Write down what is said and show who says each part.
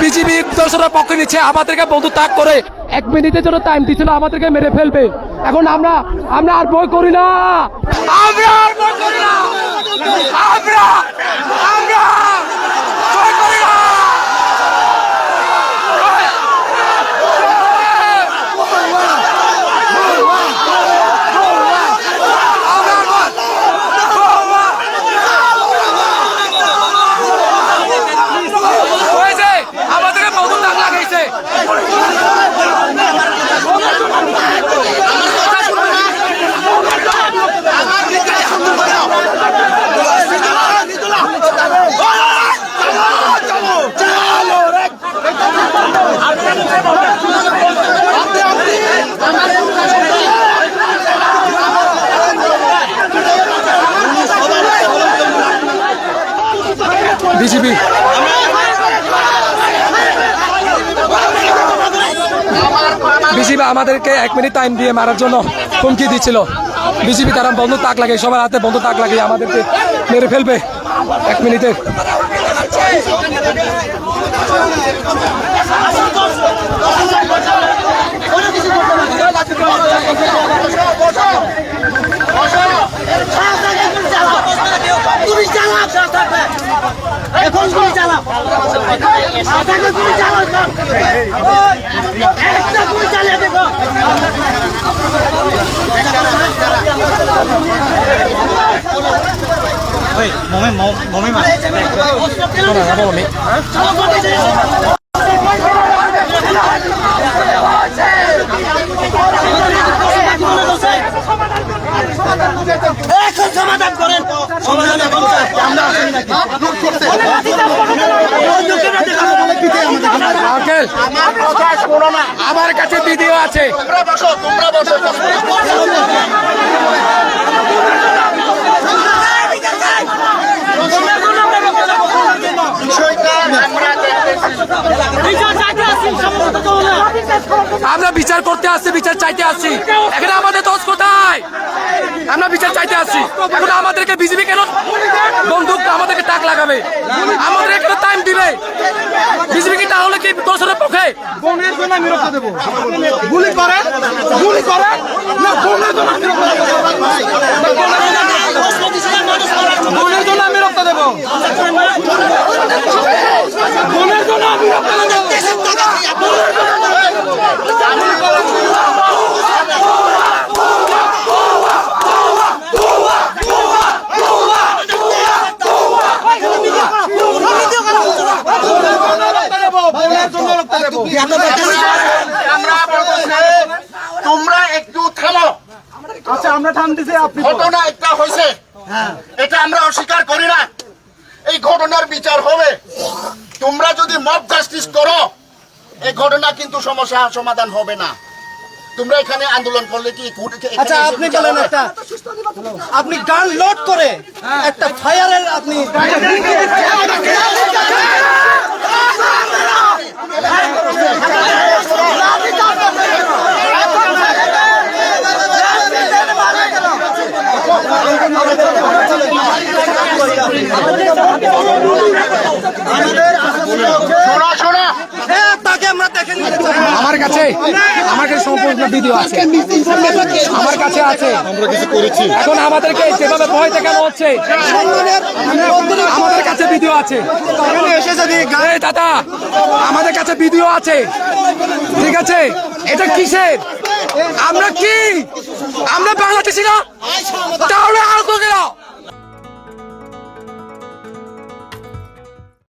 Speaker 1: বিজিবির দর্শকরা পক্ষ নিচ্ছে, আমাদেরকে বন্ধু তাক করে 1 মিনিটের জন্য টাইম দিয়েছিল, আমাদেরকে মেরে ফেলবে। এখন আমরা আর ভয় করি না, আমরা আর ভয় করি না, আমরা ভয় করি না। আমাদেরকে বন্ধু তাক লাগাইছে। বিজিবি আমাদেরকে 1 মিনিট টাইম দিয়ে মারার জন্য হুমকি দিচ্ছিল। বিজিবি তারা বন্ধু তাক লাগে, সবার হাতে বন্ধু তাক লাগিয়ে আমাদেরকে মেরে ফেলবে 1 মিনিটে।
Speaker 2: এখন সমাধান করেন,
Speaker 1: আমার কাছে ভিডিও আছে। আমরা বিচার করতে আসছি, বিচার চাইতে আসছি। এখানে আমাদের দোষ কোথায়? আমরা বিচার চাইতে আসছি। এখন আমাদেরকে বিজেপি কেন বন্দুক আমাদেরকে তাক লাগাবে? আমাদের কেন টাইম দিবে? বিজেপি কি তাহলে কি দোষের পক্ষে?
Speaker 3: বোনের জন্য আমি রক্ত দেবো। গুলি করে না, বোনের জন্য আমি রক্ত দেবো। বোনের জন্য আমি রক্ত দেবো। বোনের জন্য আমি রক্ত দেবো।
Speaker 2: তোমরা একটু থামো।
Speaker 3: আচ্ছা, আমরা থামতেছি, আপনি
Speaker 2: ঘটনা একটা হয়েছে, এটা আমরা অস্বীকার করি না। এই ঘটনার বিচার হবে। তোমরা যদি মব জাস্টিস করো, এই ঘটনা কিন্তু সমস্যা সমাধান হবে না। তোমরা এখানে আন্দোলন করলে কি
Speaker 3: আচ্ছা, আপনি বলেন একটা, আপনি গান লোড করে একটা ফায়ারের আপনি
Speaker 2: শোনো শোনো,
Speaker 3: তাকে আমরা দেখে নিতে চাই।
Speaker 1: আমার কাছে সম্পূর্ণ ভিডিও আছে, আমার কাছে আছে। এখন আমাদেরকে যেভাবে ভয় দেখানো হচ্ছে, আমাদের কাছে ভিডিও আছে।
Speaker 3: এসে যদি
Speaker 1: এই দাদা, আমাদের কাছে ভিডিও আছে, ঠিক আছে? এটা কিসের? আমরা কি? আমরা বাংলাদেশি না? তাহলে আর কেন?